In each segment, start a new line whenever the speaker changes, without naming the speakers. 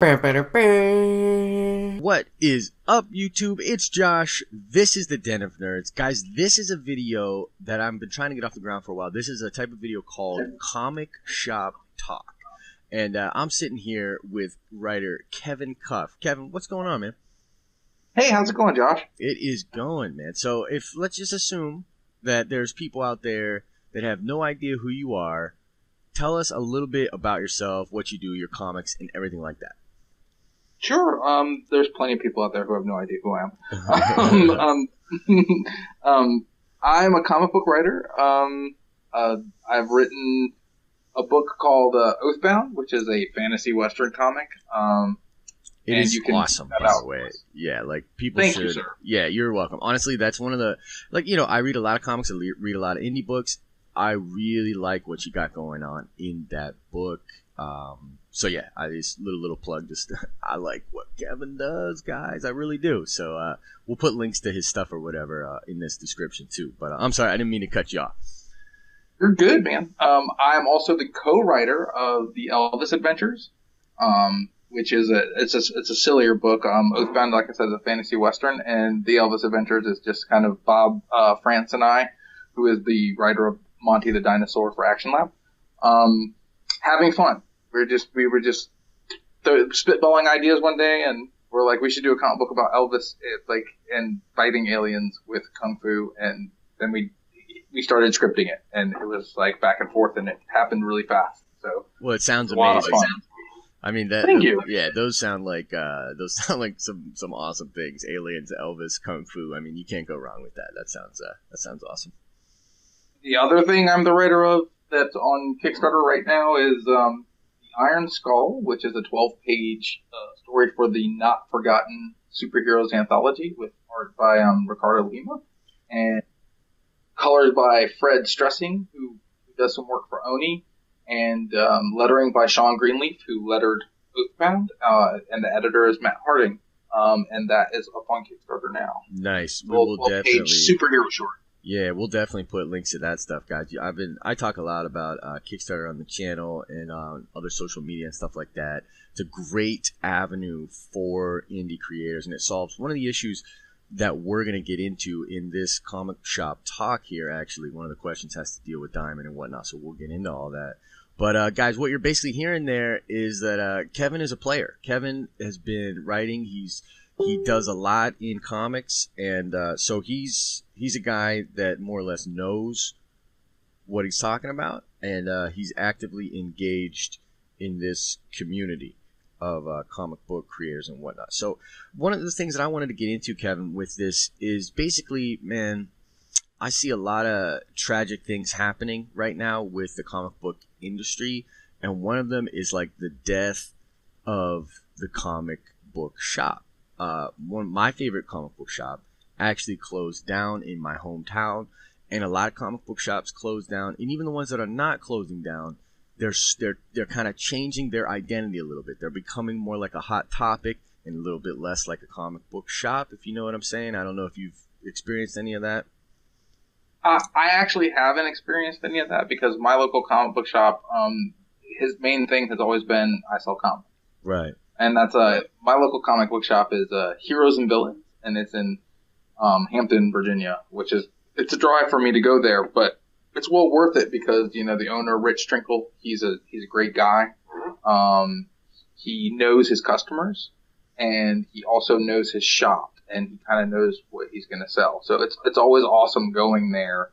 What is up, YouTube? It's Josh. This is the Den of Nerds. Guys, this is a video that I've been trying to get off the ground for a while. This is a type of video called Comic Shop Talk. And I'm sitting here with writer Kevin Cuffe. Kevin, what's going on, man?
Hey, how's it going, Josh?
It is going, man. So let's just assume that there's people out there that have no idea who you are. Tell us a little bit about yourself, what you do, your comics, and everything like that.
Sure. There's plenty of people out there who have no idea who I am. I'm a comic book writer. I've written a book called Oathbound, which is a fantasy western comic.
It is awesome, by the way. Yeah, like people should.
Thank you, sir.
Yeah, you're welcome. Honestly, that's one of the I read a lot of comics. I read a lot of indie books. I really like what you got going on in that book. So yeah, this little plug. I like what Kevin does, guys. I really do. So we'll put links to his stuff or whatever in this description too. But I'm sorry, I didn't mean to cut you off.
You're good, man. I'm also the co-writer of the Elvis Adventures, which is it's a sillier book. Oathbound, like I said, is a fantasy western, and the Elvis Adventures is just kind of Bob France and I, who is the writer of Monty the Dinosaur for Action Lab, having fun. We were just spitballing ideas one day, and we're like, we should do a comic book about Elvis, and fighting aliens with kung fu, and then we started scripting it, and it was like back and forth, and it happened really fast. So
well, it sounds
amazing.
I mean,
Thank you.
Yeah, those sound like some awesome things. Aliens, Elvis, kung fu. I mean, you can't go wrong with that. That sounds awesome.
The other thing I'm the writer of that's on Kickstarter right now is The Iron Skull, which is a 12-page story for the Not Forgotten Superheroes Anthology with art by Ricardo Lima and colors by Fred Stressing, who does some work for Oni, and lettering by Sean Greenleaf, who lettered Oathbound, and the editor is Matt Harding, and that is up on Kickstarter now.
Nice. We will definitely
superhero short.
Yeah, we'll definitely put links to that stuff, guys. I talk a lot about Kickstarter on the channel and on other social media and stuff like that. It's a great avenue for indie creators, and it solves one of the issues that we're going to get into in this comic shop talk here. Actually, one of the questions has to deal with Diamond and whatnot, so we'll get into all that. But guys, what you're basically hearing there is that Kevin is a player. Kevin has been writing. He does a lot in comics, and so he's a guy that more or less knows what he's talking about, and he's actively engaged in this community of comic book creators and whatnot. So one of the things that I wanted to get into, Kevin, with this is basically, man, I see a lot of tragic things happening right now with the comic book industry, and one of them is like the death of the comic book shop. One of my favorite comic book shop actually closed down in my hometown, and a lot of comic book shops closed down, and even the ones that are not closing down, they're kind of changing their identity a little bit. They're becoming more like a hot topic and a little bit less like a comic book shop, if you know what I'm saying. I don't know if you've experienced any of that.
I actually haven't experienced any of that because my local comic book shop, his main thing has always been I sell comics.
Right.
And that's my local comic book shop is Heroes and Villains, and it's in Hampton, Virginia, which is it's a drive for me to go there, but it's well worth it because the owner, Rich Trinkle, he's a great guy. He knows his customers, and he also knows his shop, and he kind of knows what he's going to sell. So it's always awesome going there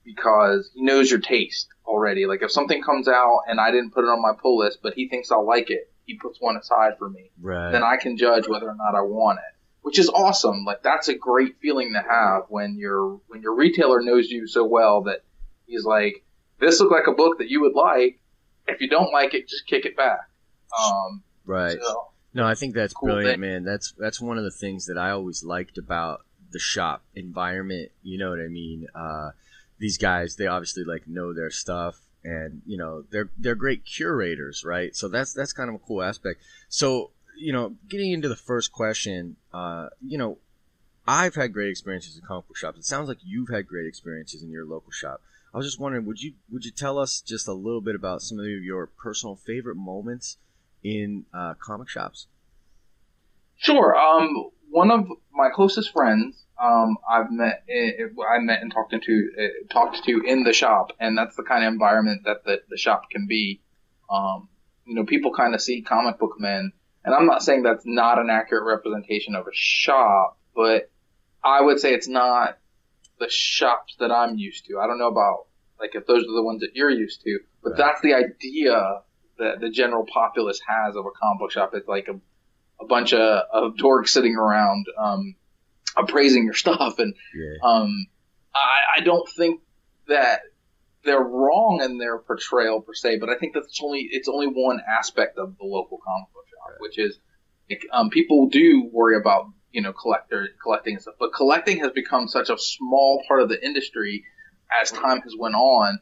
because he knows your taste already. Like if something comes out and I didn't put it on my pull list, but he thinks I'll like it, he puts one aside for me.
Right.
Then I can judge whether or not I want it, which is awesome. Like that's a great feeling to have when your retailer knows you so well that he's like, this looks like a book that you would like. If you don't like it, just kick it back.
Right.
So,
no, I think that's
cool
brilliant,
thing.
man. That's one of the things that I always liked about the shop environment. You know what I mean? These guys, they obviously know their stuff. And they're great curators, right? So that's kind of a cool aspect. So getting into the first question, I've had great experiences in comic book shops. It sounds like you've had great experiences in your local shop. I was just wondering, would you tell us just a little bit about some of your personal favorite moments in comic shops?
Sure. One of my closest friends, I met and talked to in the shop, and that's the kind of environment that the shop can be. People kind of see comic book men, and I'm not saying that's not an accurate representation of a shop, but I would say it's not the shops that I'm used to. I don't know about like if those are the ones that you're used to, but
Right.
that's the idea that the general populace has of a comic book shop. It's like a bunch of dorks sitting around appraising your stuff, and
Yeah.
I don't think that they're wrong in their portrayal per se, but I think that's it's only one aspect of the local comic book shop,
Right.
which is people do worry about collecting and stuff, but collecting has become such a small part of the industry as time has went on,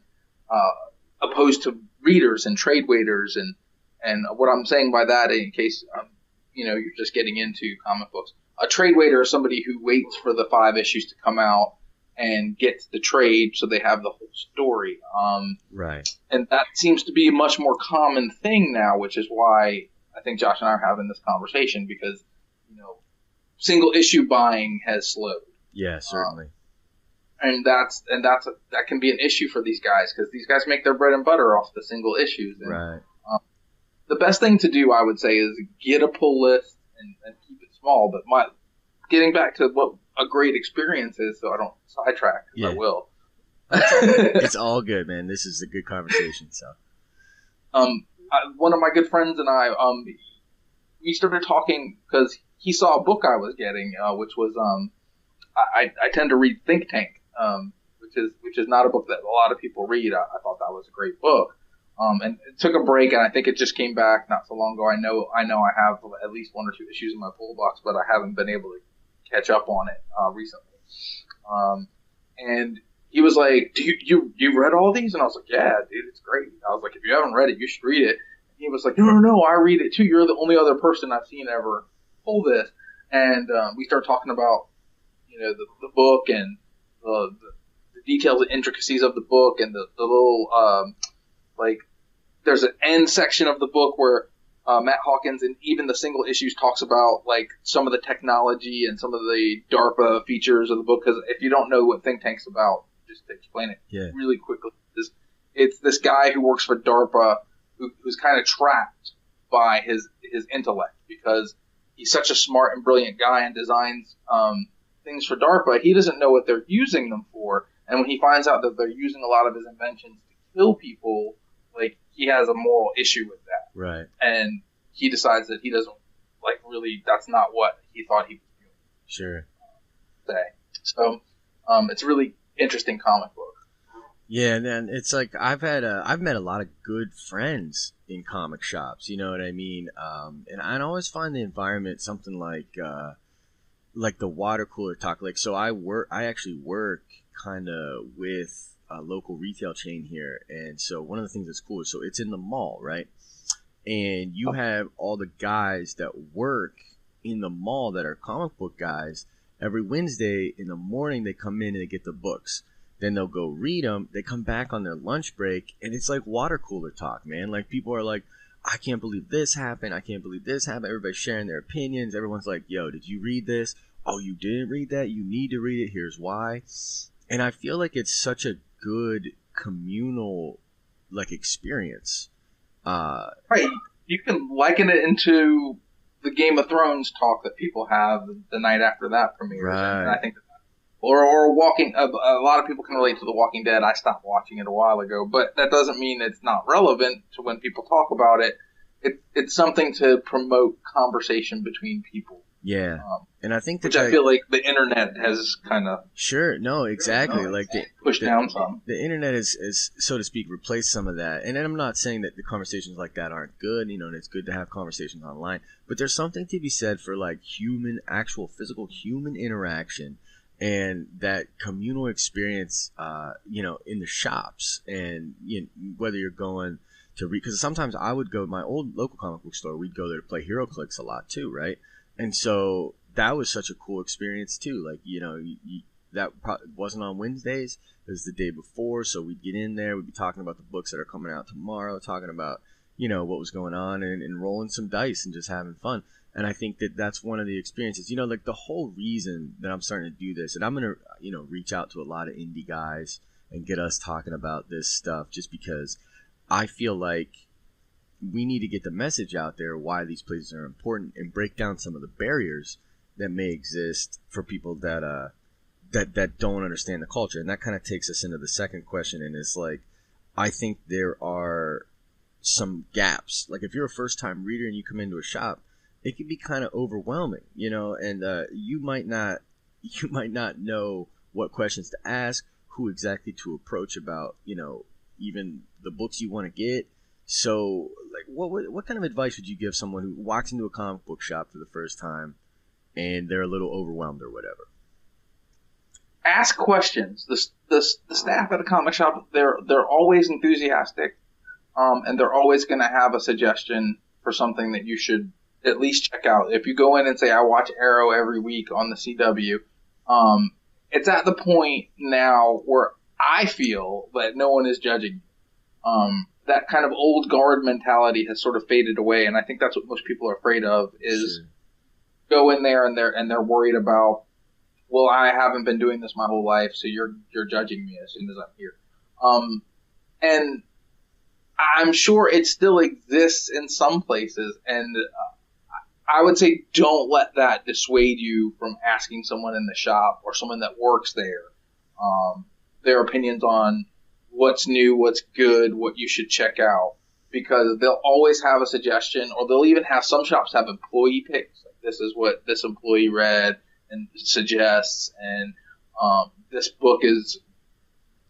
opposed to readers and trade waiters and what I'm saying by that, in case you're just getting into comic books, a trade waiter is somebody who waits for the 5 issues to come out and gets the trade so they have the whole story.
Right.
And that seems to be a much more common thing now, which is why I think Josh and I are having this conversation, because single issue buying has slowed.
Yeah, certainly.
And that can be an issue for these guys, because these guys make their bread and butter off the single issues. And,
Right.
the best thing to do, I would say, is get a pull list and keep it small. But getting back to what a great experience is, so I don't sidetrack, because I will.
It's all good, man. This is a good conversation. So,
one of my good friends and I, we started talking because he saw a book I was getting, which was I tend to read Think Tank, which is not a book that a lot of people read. I thought that was a great book. And it took a break, and I think it just came back not so long ago. I know I have at least 1 or 2 issues in my pull box, but I haven't been able to catch up on it recently. And he was like, "Do you read all these?" And I was like, "Yeah, dude, it's great." I was like, "If you haven't read it, you should read it." And he was like, "No, I read it too. You're the only other person I've seen ever pull this." And we started talking about the book and the details and intricacies of the book, and the little there's an end section of the book where Matt Hawkins, and even the single issues, talks about like some of the technology and some of the DARPA features of the book. Because if you don't know what Think Tank's about, just to explain it really quickly, it's this guy who works for DARPA who's kind of trapped by his intellect, because he's such a smart and brilliant guy and designs things for DARPA. He doesn't know what they're using them for, and when he finds out that they're using a lot of his inventions to kill people, like, he has a moral issue with that.
right.
And he decides that he doesn't, that's not what he thought he was doing.
Sure.
So, it's a really interesting comic book.
Yeah, and then it's like I've met a lot of good friends in comic shops. You know what I mean? And I always find the environment something like the water cooler talk. Like, so I actually work kind of with a local retail chain here, and so one of the things that's cool is, so it's in the mall, right? And you have all the guys that work in the mall that are comic book guys. Every Wednesday in the morning, they come in and they get the books. Then they'll go read them. They come back on their lunch break, and it's like water cooler talk, man. Like, people are like, I can't believe this happened. I can't believe this happened. Everybody's sharing their opinions. Everyone's like, yo, did you read this? Oh, you didn't read that? You need to read it. Here's why. And I feel like it's such a good communal, like, experience.
Right. You can liken it into the Game of Thrones talk that people have the night after that premieres.
Right.
And I think or Walking. A lot of people can relate to The Walking Dead. I stopped watching it a while ago, but that doesn't mean it's not relevant to when people talk about it. It's something to promote conversation between people.
Yeah, and I think that,
which I feel like the internet has kind of
exactly like
pushed down some.
The internet is, so to speak, replaced some of that. And I'm not saying that the conversations like that aren't good, and it's good to have conversations online. But there's something to be said for like actual physical human interaction, and that communal experience, in the shops, and whether you're going to read, because sometimes I would go, my old local comic book store, we'd go there to play HeroClix a lot too, right? And so that was such a cool experience too. Like, that wasn't on Wednesdays, it was the day before, so we'd get in there, we'd be talking about the books that are coming out tomorrow, talking about what was going on, and rolling some dice and just having fun. And I think that that's one of the experiences, like the whole reason that I'm starting to do this, and I'm going to, reach out to a lot of indie guys and get us talking about this stuff, just because I feel like we need to get the message out there why these places are important and break down some of the barriers that may exist for people that don't understand the culture. And that kind of takes us into the second question, and it's like, I think there are some gaps. Like if you're a first time reader and you come into a shop, it can be kind of overwhelming, and you might not know what questions to ask, who exactly to approach about, even the books you want to get. So, like, what kind of advice would you give someone who walks into a comic book shop for the first time and they're a little overwhelmed or whatever?
Ask questions. The staff at a comic shop, they're always enthusiastic, and they're always going to have a suggestion for something that you should at least check out. If you go in and say, I watch Arrow every week on the CW, it's at the point now where I feel that no one is judging you. That kind of old guard mentality has sort of faded away, and I think that's what most people are afraid of, is
Sure.
go in there and they're worried about, well, I haven't been doing this my whole life, so you're judging me as soon as I'm here. And I'm sure it still exists in some places, and I would say don't let that dissuade you from asking someone in the shop or someone that works there their opinions on what's new, what's good, what you should check out, because they'll always have a suggestion, or they'll even have, some shops have employee picks. Like, this is what this employee read and suggests, and this book is,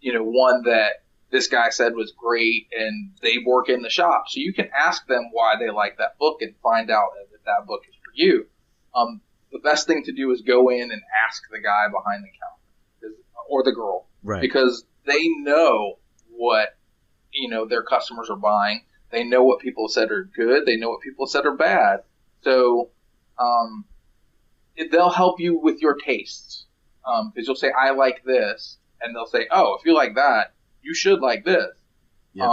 one that this guy said was great, and they work in the shop. So you can ask them why they like that book and find out if that book is for you. The best thing to do is go in and ask the guy behind the counter, or the girl,
Right.
because they know what, their customers are buying. They know what people said are good. They know what people said are bad. So they'll help you with your tastes, because you'll say, I like this, and they'll say, oh, if you like that, you should like this.
Yep.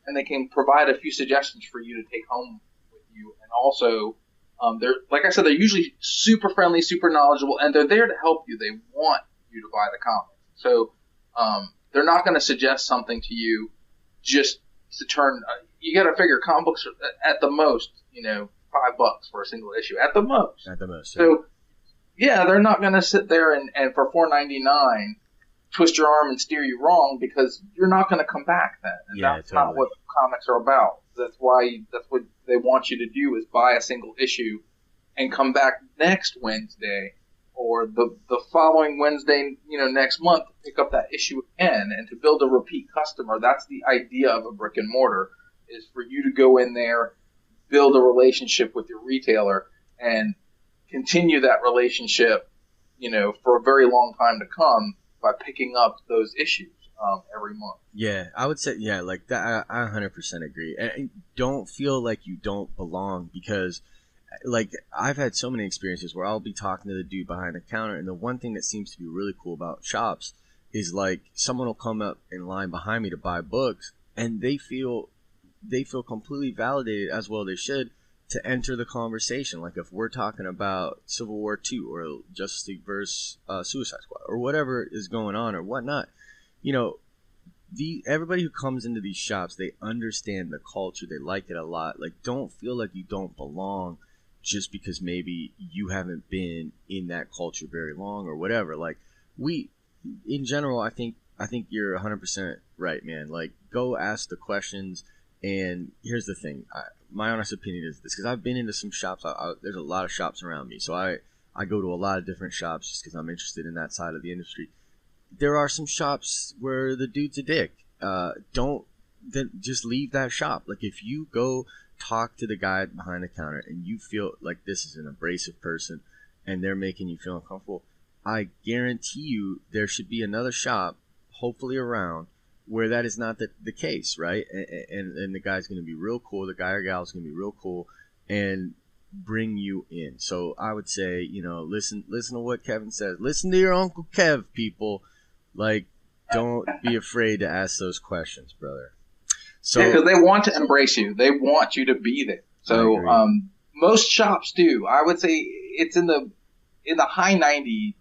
And they can provide a few suggestions for you to take home with you. And also, they're, like I said, they're usually super friendly, super knowledgeable, and they're there to help you. They want you to buy the comic. So they're not going to suggest something to you just to turn. You got to figure comic books are at the most, $5 for a single issue at the most.
At the most.
So yeah, they're not going to sit there and for $4.99 twist your arm and steer you wrong, because you're not going to come back then. And that's
totally.
not what comics are about. That's what they want you to do, is buy a single issue and come back next Wednesday or the following Wednesday, next month, to pick up that issue again, and to build a repeat customer. That's the idea of a brick and mortar, is for you to go in there, build a relationship with your retailer, and continue that relationship, for a very long time to come, by picking up those issues every month.
Yeah, I would say, like that. I 100% agree. And don't feel like you don't belong, because, like, I've had so many experiences where I'll be talking to the dude behind the counter, and the one thing that seems to be really cool about shops is, like, someone will come up in line behind me to buy books, and they feel completely validated, as well they should, to enter the conversation. Like if we're talking about Civil War II or Justice League versus Suicide Squad or whatever is going on or whatnot, everybody who comes into these shops, they understand the culture, they like it a lot. Like, don't feel like you don't belong just because maybe you haven't been in that culture very long or whatever. Like, in general, I think you're 100% right, man. Like, go ask the questions. And here's the thing, my honest opinion is this, because I've been into some shops. There's a lot of shops around me, so I go to a lot of different shops just because I'm interested in that side of the industry. There are some shops where the dude's a dick. Just leave that shop. Like, if you go talk to the guy behind the counter and you feel like this is an abrasive person and they're making you feel uncomfortable, I guarantee you there should be another shop, hopefully around, where that is not the case, right? And the guy's going to be real cool. The guy or gal is going to be real cool and bring you in. So I would say, listen to what Kevin says. Listen to your Uncle Kev, people. Like, don't be afraid to ask those questions, brother. So
because they want to embrace you. They want you to be there. So most shops do. I would say it's in the high 90%.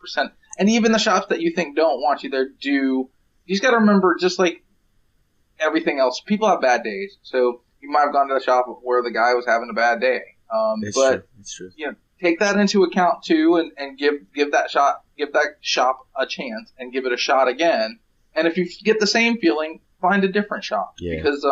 And even the shops that you think don't want you there do. You just got to remember, just like everything else, people have bad days. So you might have gone to the shop where the guy was having a bad day. But
it's true.
You know, take that into account too, and give that shop a chance, and give it a shot again. And if you get the same feeling, find a different shop. Because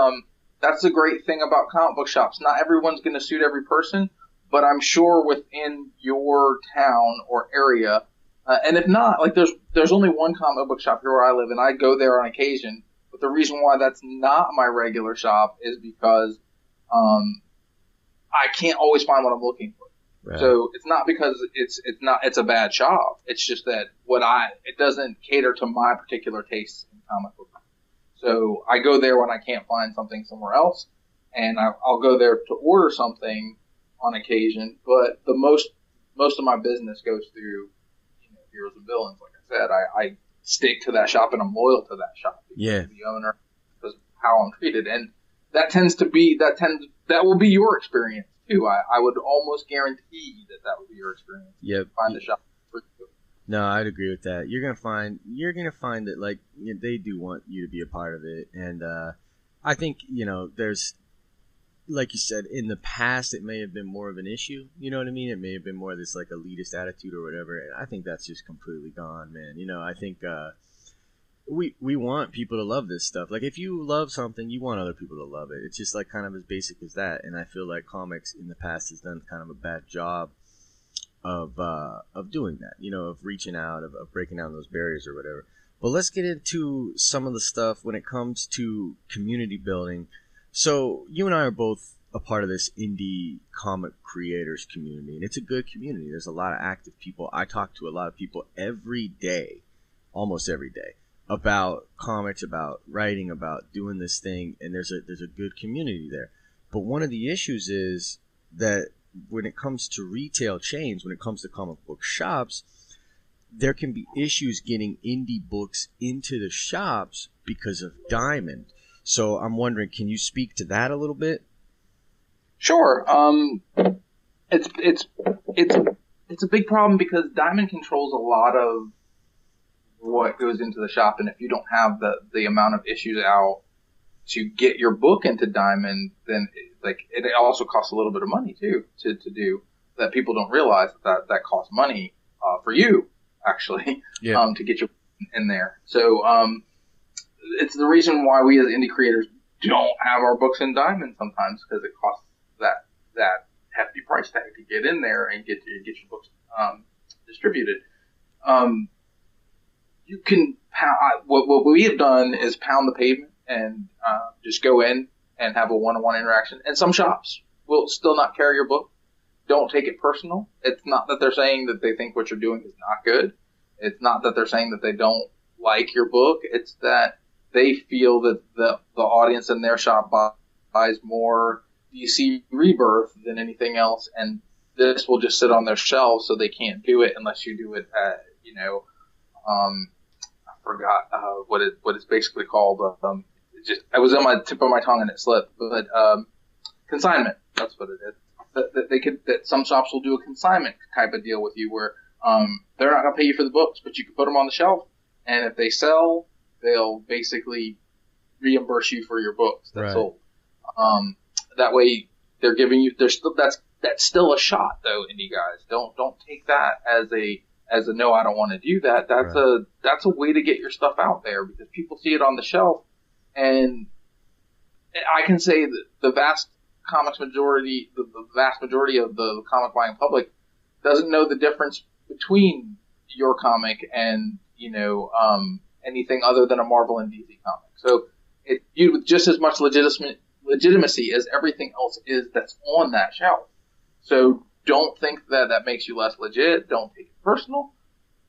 that's the great thing about comic book shops. Not everyone's going to suit every person, but I'm sure within your town or area, and if not, like there's only one comic book shop here where I live, and I go there on occasion. But the reason why that's not my regular shop is because I can't always find what I'm looking for. Right. So it's not because it's a bad shop. It's just that it doesn't cater to my particular tastes in comic book. So I go there when I can't find something somewhere else, and I'll go there to order something on occasion. But the most of my business goes through Heroes and Villains. Like I said, I stick to that shop, and I'm loyal to that shop.
Yeah.
The owner, because of how I'm treated, and that will be your experience too. I would almost guarantee that would be your experience.
Yep.
Find a shop for you.
No, I'd agree with that. You're gonna find that like they do want you to be a part of it, and I think there's, like you said, in the past it may have been more of an issue. You know what I mean? It may have been more of this like elitist attitude or whatever, and I think that's just completely gone, man. I think we want people to love this stuff. Like if you love something, you want other people to love it. It's just like kind of as basic as that. And I feel like comics in the past has done kind of a bad job of doing that, of reaching out, of breaking down those barriers or whatever. But let's get into some of the stuff when it comes to community building. So you and I are both a part of this indie comic creators community, and it's a good community. There's a lot of active people. I talk to a lot of people every day, almost every day, about comics, about writing, about doing this thing, and there's a good community there. But one of the issues is that when it comes to retail chains, when it comes to comic book shops, there can be issues getting indie books into the shops because of Diamond. So I'm wondering, can you speak to that a little bit?
Sure. It's a big problem because Diamond controls a lot of what goes into the shop, and if you don't have the amount of issues out to get your book into Diamond, then it also costs a little bit of money too to do that. People don't realize that costs money for you actually to get your in there. So it's the reason why we as indie creators don't have our books in Diamond sometimes, because it costs that hefty price tag to get in there and get your books distributed. You can what we have done is pound the pavement and just go in and have a one-on-one interaction. And some shops will still not carry your book. Don't take it personal. It's not that they're saying that they think what you're doing is not good. It's not that they're saying that they don't like your book. It's that they feel that the audience in their shop buys more DC Rebirth than anything else, and this will just sit on their shelves, so they can't do it unless you do it at, I forgot what it's basically called. It was on my tip of my tongue and it slipped, but consignment. That's what it is. That some shops will do a consignment type of deal with you, where they're not going to pay you for the books, but you can put them on the shelf, and if they sell, they'll basically reimburse you for your books that sold. That way, they're giving you. That's still a shot, though, indie guys. Don't take that as a no, I don't want to do that. That's a way to get your stuff out there, because people see it on the shelf, and I can say that the vast majority of the comic buying public doesn't know the difference between your comic and anything other than a Marvel and DC comic. So it viewed with just as much legitimacy as everything else is that's on that shelf. So don't think that makes you less legit. Don't take it personal.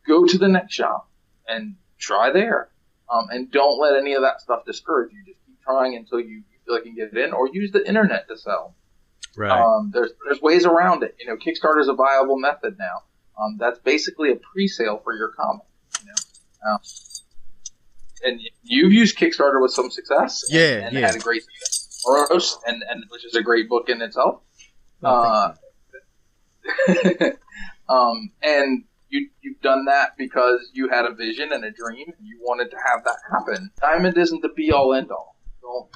Go to the next shop and try there. And don't let any of that stuff discourage you. Just keep trying until you feel like you can get it in, or use the internet to sell.
Right.
There's ways around it. Kickstarter is a viable method now. That's basically a pre-sale for your comic. And you've used Kickstarter with some success. And had a great success. Morose, and which is a great book in itself.
Oh,
And you've done that because you had a vision and a dream, and you wanted to have that happen. Diamond isn't the be all end all.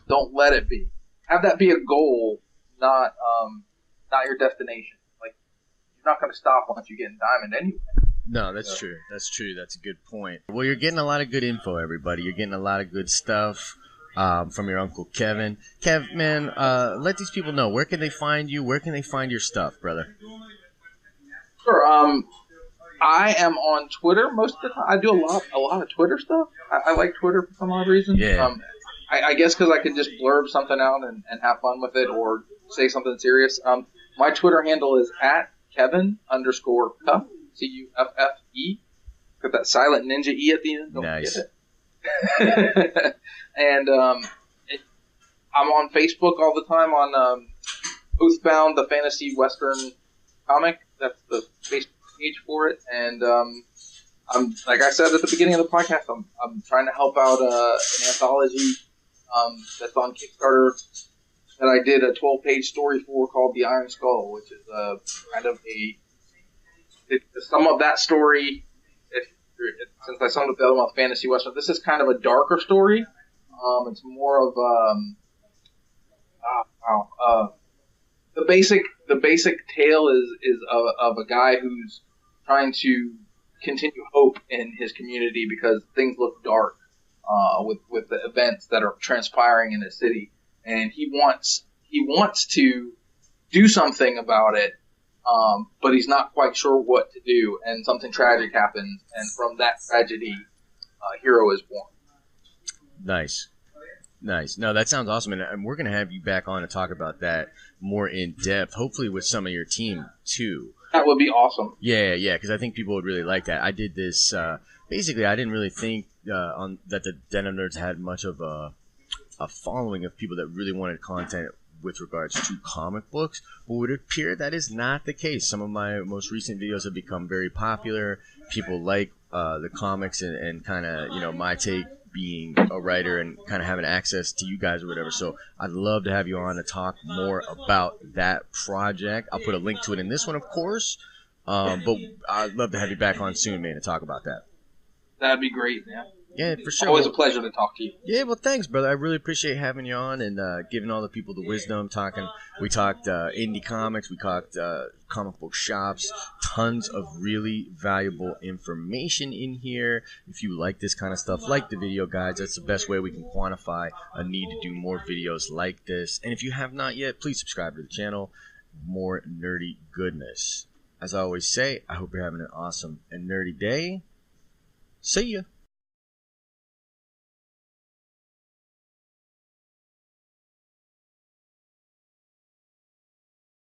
Don't let it be. Have that be a goal, not your destination. Like, you're not going to stop once you get in diamond anyway.
no, that's true. That's true. That's a good point. Well, you're getting a lot of good info, everybody. You're getting a lot of good stuff from your Uncle Kevin. Kev, man, let these people know. Where can they find you? Where can they find your stuff, brother?
Sure. I am on Twitter most of the time. I do a lot of Twitter stuff. I like Twitter for some odd reason.
Yeah.
I guess because I can just blurb something out and have fun with it, or say something serious. My Twitter handle is at Kevin_Cuffe, Cuffe. Got that silent ninja E at the end. Don't
Nice.
forget it. And I'm on Facebook all the time on Oathbound, the fantasy western comic. That's the Facebook page for it. And I'm, like I said at the beginning of the podcast, I'm trying to help out an anthology that's on Kickstarter that I did a 12-page story for called The Iron Skull, which is kind of to sum up that story. Since I summed up the other one with fantasy western, this is kind of a darker story. It's more of the basic tale is of a guy who's trying to continue hope in his community because things look dark with the events that are transpiring in the city, and he wants to do something about it, but he's not quite sure what to do, and something tragic happens, and from that tragedy, a hero is born.
Nice. No, that sounds awesome, and we're going to have you back on to talk about that more in depth, hopefully with some of your team too.
That would be awesome.
Yeah, because I think people would really like that. I did this, basically I didn't really think that the Denim Nerds had much of a following of people that really wanted content with regards to comic books, but it would appear that is not the case. Some of my most recent videos have become very popular. People like the comics and kind of, my take being a writer and kind of having access to you guys or whatever. So I'd love to have you on to talk more about that project. I'll put a link to it in this one, of course. But I'd love to have you back on soon, man, to talk about that.
That'd be great, man.
Yeah, for sure.
Always a pleasure to talk to you.
Yeah, well, thanks, brother. I really appreciate having you on and giving all the people the wisdom. We talked indie comics. We talked comic book shops. Tons of really valuable information in here. If you like this kind of stuff, like the video guides, that's the best way we can quantify a need to do more videos like this. And if you have not yet, please subscribe to the channel. More nerdy goodness. As I always say, I hope you're having an awesome and nerdy day. See ya.